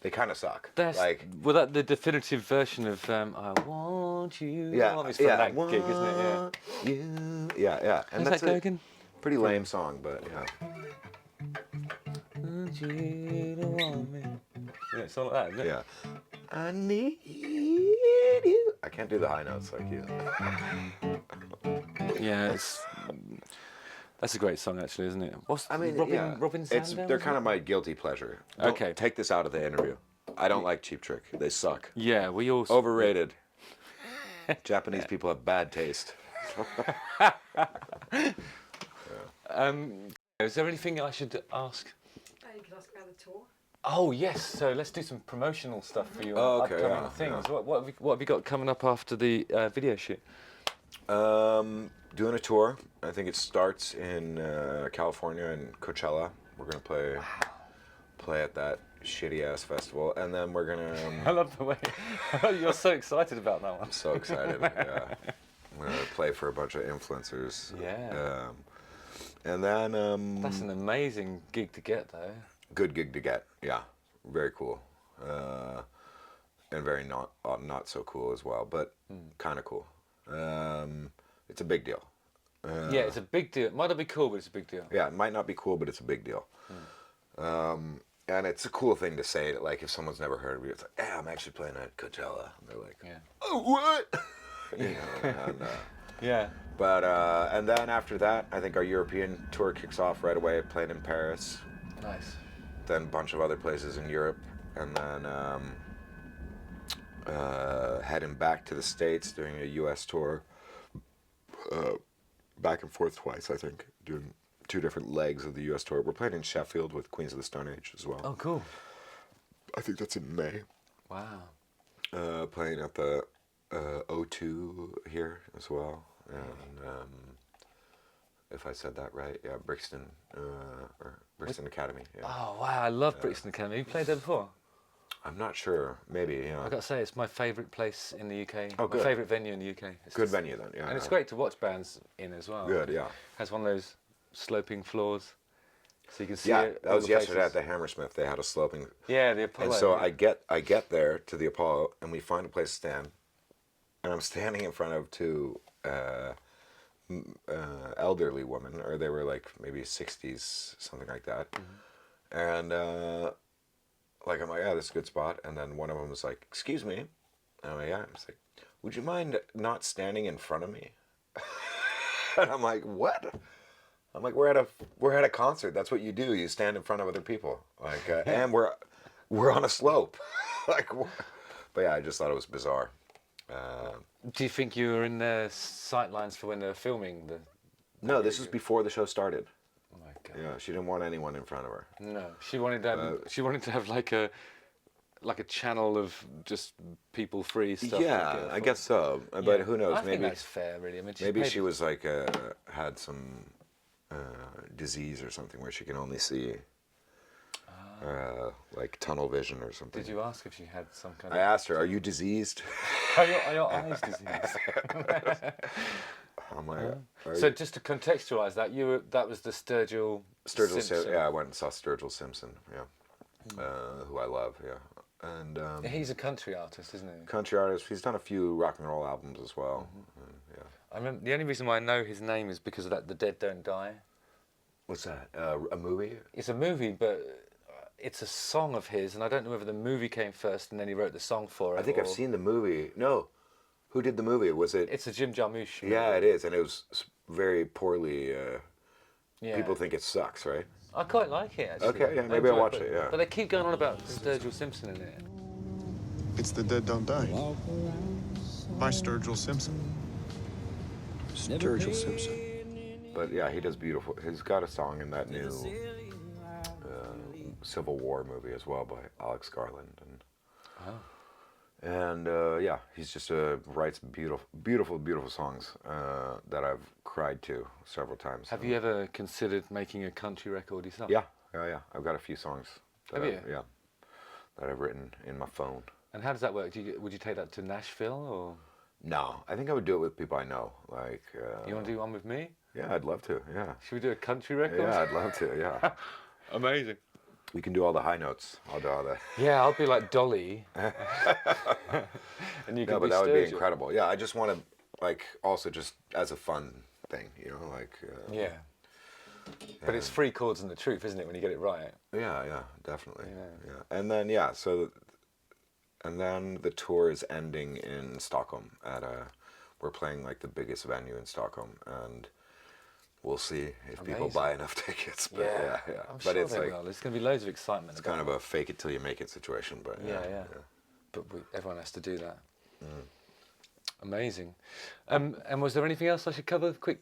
they kind of suck. That's like that the definitive version of I Want You. yeah, It's from that gig, isn't it? Yeah. Want you. Yeah. And How's that's that go a again? pretty lame song, but yeah. Want you to want me. Yeah, it's all like that, isn't it? Yeah. I need you. I can't do the high notes like you. Yeah, that's a great song actually, isn't it? Robin Sandow? They're kind of my guilty pleasure. Don't Okay. Take this out of the interview. I don't like Cheap Trick. They suck. Yeah, we all Overrated. Japanese people have bad taste. Is there anything I should ask? You could ask about the tour. Oh yes, so let's do some promotional stuff for your Oh, okay, upcoming yeah, things. yeah. What have you got coming up after the video shoot? Doing a tour. I think it starts in California in Coachella. We're gonna play at that shitty ass festival, and then we're gonna. I love the way you're so excited about that one. I'm so excited. Yeah, I'm gonna play for a bunch of influencers. Yeah. And then. That's an amazing gig to get, though. Good gig to get. Yeah, very cool. And very not so cool as well, but kind of cool. It's a big deal. Yeah, it's a big deal. It might not be cool, but it's a big deal. Yeah, it might not be cool, but it's a big deal. And it's a cool thing to say. Like if someone's never heard of you, it's like, "Yeah, I'm actually playing at Coachella." And they're like, Yeah. "Oh, what?" And, Yeah. but and then after that, I think our European tour kicks off right away, playing in Paris. Nice. Then a bunch of other places in Europe, and then heading back to the States, doing a U.S. tour. Back and forth twice, I think, doing 2 different legs of the U.S. tour. We're playing in Sheffield with Queens of the Stone Age as well. Oh, cool. I think that's in May. Wow. Playing at the O2 here as well, and if I said that right. Yeah, Brixton, or Brixton Academy. Yeah. Oh wow, I love Brixton Academy. You played there before? I'm not sure. Maybe. Yeah. I got to say, it's my favourite place in the UK. Oh, my good. favourite venue in the UK. It's Good just- venue then. Yeah. And it's yeah. great to watch bands in as well. Good. Yeah. Has one of those sloping floors, so you can see Yeah, it. that all was the yesterday faces. at the Hammersmith. They had a sloping. Yeah, the Apollo. And so I get there to the Apollo, and we find a place to stand, and I'm standing in front of two elderly women, or they were like maybe 60s, something like that, and like I'm like, yeah, this is a good spot, and then one of them was like, excuse me, and I'm like, yeah, it's like, would you mind not standing in front of me? And I'm like, what? I'm like, we're at a concert. That's what you do. You stand in front of other people. Like, and we're on a slope. Like, but yeah, I just thought it was bizarre. Do you think you were in their sight lines for when they were filming the? No, this was before the show started. Oh my god. Yeah, she didn't want anyone in front of her. No, she wanted to have like a channel of just people free stuff. Yeah, I guess so. But who knows? I think Maybe that's fair, really. I mean, maybe she was like had some disease or something where she can only see like tunnel vision or something. Did you ask if she had some kind I of? asked her, "Are you diseased?" Are your eyes diseased? I'm like, "Are So you-" just to contextualise that, that was the Sturgill Sturgill Simpson. Yeah, I went and saw Sturgill Simpson. Yeah, who I love. Yeah, and He's a country artist, isn't he? country artist. He's done a few rock and roll albums as well. Yeah. I remember the only reason why I know his name is because of that "The Dead Don't Die." What's that? A movie? It's a movie, but it's a song of his, and I don't know whether the movie came first and then he wrote the song for it. I think I've or- seen the movie. No, who did the movie? Was it? It's a Jim Jarmusch. Yeah, it is, and it was very poorly. Yeah. People think it sucks, right? I quite like it, actually. Okay, yeah, I maybe I'll enjoy watch it, yeah. But they keep going on about Sturgill Simpson in it. It's The Dead Don't Die by Sturgill Simpson. Sturgill Simpson. But yeah, he does beautiful. He's got a song in that new Civil War movie as well by Alex Garland, and yeah, he's just writes beautiful songs that I've cried to several times. Have you ever considered making a country record yourself? Yeah. I've got a few songs. Have you? Yeah, that I've written in my phone. And how does that work? Would you take that to Nashville, or No, I think I would do it with people I know. Like, you want to do one with me? yeah, I'd love to. Yeah, Should we do a country record? yeah, I'd love to. Yeah, Amazing. we can do all the high notes. I'll do all the. Yeah, I'll be like Dolly. And you can No, be but that would be Sturgill. incredible. Yeah, I just want to, like, also just as a fun thing, you know, like. Yeah. But it's three chords and the truth, isn't it, when you get it right? Yeah, definitely. Yeah. Yeah, and then and then the tour is ending in Stockholm we're playing like the biggest venue in Stockholm, and we'll see if people Amazing. buy enough tickets. But yeah. I'm But sure it's they like will. There's going to be loads of excitement. it's kind of a fake it till you make it situation. But Yeah. But everyone has to do that. Amazing. And was there anything else I should cover? Quick.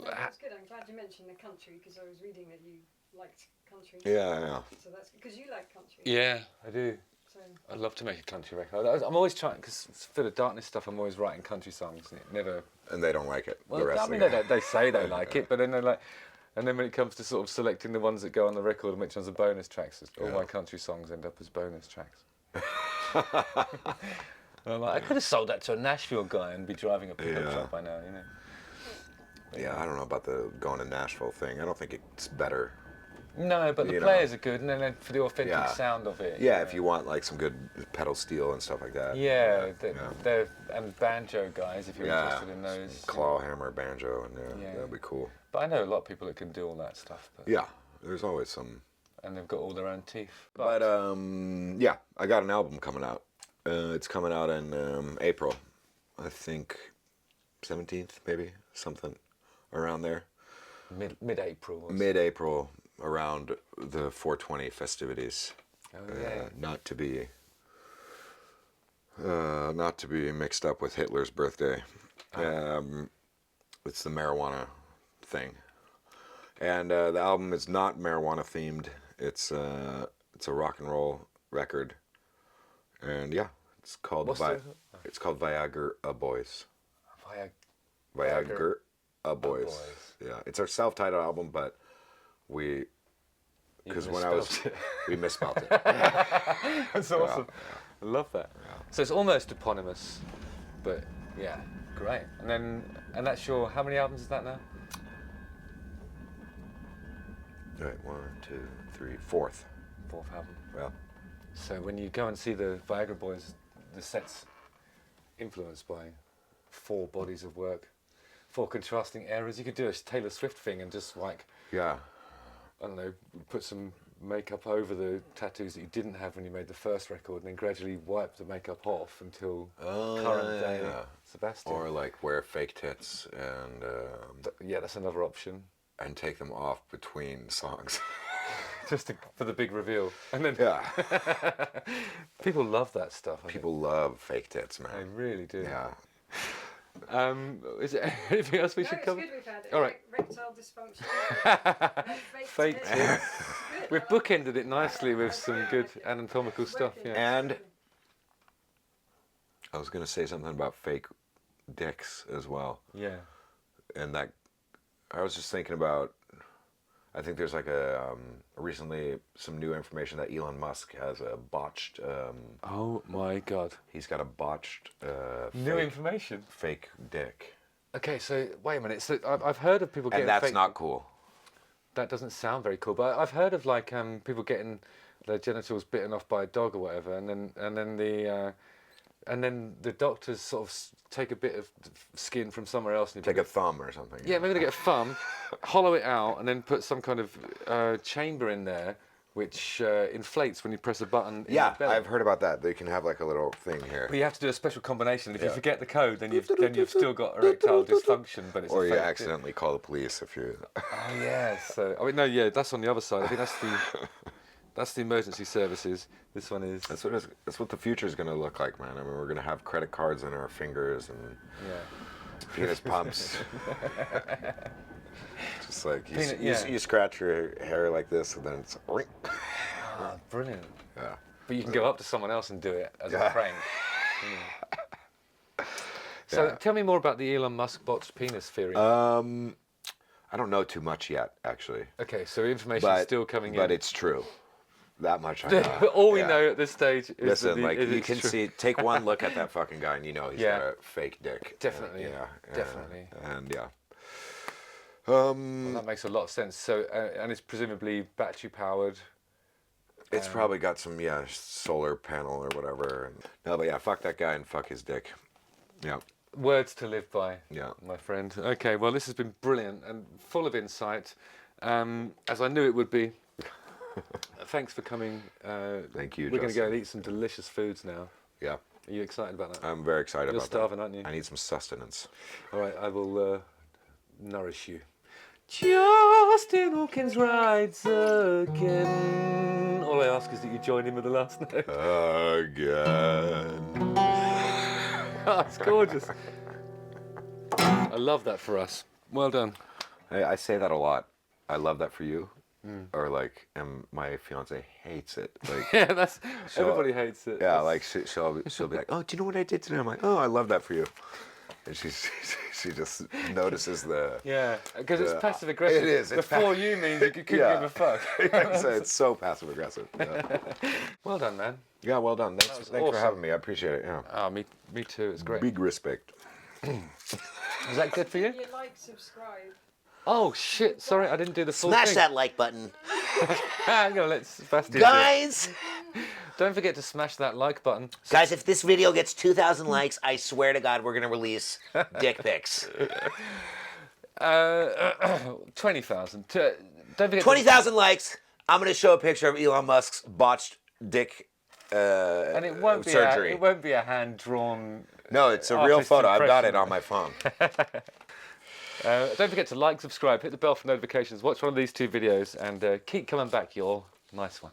That's good. I'm glad you mentioned the country because I was reading that you liked country. Yeah. So that's because you like country. Yeah, I do. So I'd love to make a country record. I'm always trying, because for the darkness stuff, I'm always writing country songs, and it never. And they don't like it. Well, the rest I of mean, the gang. they say they like it, but then they're like, and then when it comes to sort of selecting the ones that go on the record and which ones are bonus tracks, all my country songs end up as bonus tracks. And I'm like, I could have sold that to a Nashville guy and be driving a pickup Yeah. truck by now, you know. Yeah, I don't know about the going to Nashville thing. I don't think it's better. No, but the You know. players are good, and then for the authentic Yeah. sound of it. Yeah, if you want like some good pedal steel and stuff like that. Yeah, they're and banjo guys, if you're Yeah, interested in those. claw hammer, banjo, and Yeah. that'd be cool. But I know a lot of people that can do all that stuff. But, Yeah, there's always some. And they've got all their own teeth. But yeah, I got an album coming out. It's coming out in April, I think, 17th maybe, something around there. Mid-April. Mid-April, around the 420 festivities. Oh, yeah. Not to be mixed up with Hitler's birthday. It's the marijuana thing, and the album is not marijuana themed. It's a rock and roll record, and yeah, it's called What's the- It's called Viagra Boys. Viagra. Viagra Boys. Boys. Yeah, it's our self-titled album, but because when we misspelled it. That's awesome. I love that. Yeah. So it's almost eponymous, but yeah, great. And that's your, how many albums is that now? All right, 1, 2, 3, fourth. Fourth album. Well, So when you go and see the Viagra Boys, the set's influenced by 4 bodies of work, 4 contrasting eras. You could do a Taylor Swift thing and just like, yeah. I don't know, put some makeup over the tattoos that you didn't have when you made the first record, and then gradually wipe the makeup off until current day Sebastian. Or like wear fake tits and Yeah, that's another option. and take them off between songs. Just for the big reveal. And then Yeah. people love that stuff. People love fake tits, They man. really do. Yeah. Is there anything else we No, should it's cover? good we've had it. All right. Rectile dysfunction. Fake tits. tits. Good, We've I like bookended it nicely with I some really good like it. anatomical It's stuff. working. Yeah. And I was gonna say something about fake dicks as well. Yeah. And that I was just thinking about. I think there's like recently some new information that Elon Musk has a botched. Oh my God. He's got a botched New information. fake dick, Okay, so wait a minute. So I've heard of people getting and that's fake. not cool. That doesn't sound very cool, but I've heard of like people getting their genitals bitten off by a dog or whatever, and then the doctors sort of take a bit of skin from somewhere else and Take a thumb or something. yeah, maybe they get a thumb, hollow it out, and then put some kind of chamber in there which inflates when you press a button. In Yeah, the belly. I've heard about that. They can have like a little thing here. But you have to do a special combination. If you Yeah. forget the code, then you've still got erectile dysfunction, but it's Or a you fake accidentally call the police if you. Oh yeah. So I mean, no, yeah, that's on the other side. I think that's the emergency services. This one is. That's what the future is gonna look like, man. I mean, we're gonna have credit cards in our fingers and Yeah. penis pumps. Just like Peanut- you scratch your hair like this, and then it's. Ah, brilliant. Yeah. But you can go up to someone else and do it as a Yeah. prank. So Yeah. tell me more about the Elon Musk botched penis theory. I don't know too much yet, actually. Okay, so information's still coming But in. it's true. That much I know. All we Yeah. know at this stage is Listen, that like is you it's can true. see, take one look at that fucking guy, and you know he's Yeah. got a fake dick. Definitely. Yeah. Definitely. And yeah. Well, that makes a lot of sense. So, and it's presumably battery powered. It's probably got some solar panel or whatever. No, but yeah, fuck that guy and fuck his dick. Yeah. Words to live by, Yeah. my friend. Okay, well, this has been brilliant and full of insight, as I knew it would be. Thanks for coming. Thank you, We're going to go Justin. and eat some delicious foods now. Yeah. Are you excited about that? I'm very excited You're about starving, that. aren't you? I need some sustenance. All right, I will nourish you. Justin Hawkins rides again. All I ask is that you join him with the last note. Again. Oh, it's gorgeous. I love that for us. Well done. I say that a lot. I love that for you. Or like, and my fiance hates it. Like, Yeah, that's So- everybody hates it. yeah, That's- like she'll be like, oh, do you know what I did today? I'm like, oh, I love that for you. And she just notices the. Yeah, because it's Yeah. passive aggressive. It is, it's Before you means you couldn't Yeah. give a fuck. It's so passive aggressive. Yeah. Well done, man. Yeah, well done. Thanks was for awesome. having me. I appreciate it. Yeah. Ah, me too. It's great. Big respect. Is that good for you? You like, subscribe. Oh shit! Sorry, I didn't do the full Smash thing. that like button. I'm gonna let Sebastian do it. Guys! Don't forget to smash that like button. Guys, if this video gets 2,000 likes, I swear to God, we're going to release dick pics. 20,000. Don't forget. 20,000 likes, I'm going to show a picture of Elon Musk's botched dick And it won't be surgery. it won't be a hand drawn. No, it's a real Artist photo. I've got impression. it on my phone. Don't forget to like, subscribe, hit the bell for notifications. Watch one of these 2 videos, and keep coming back. You're nice one.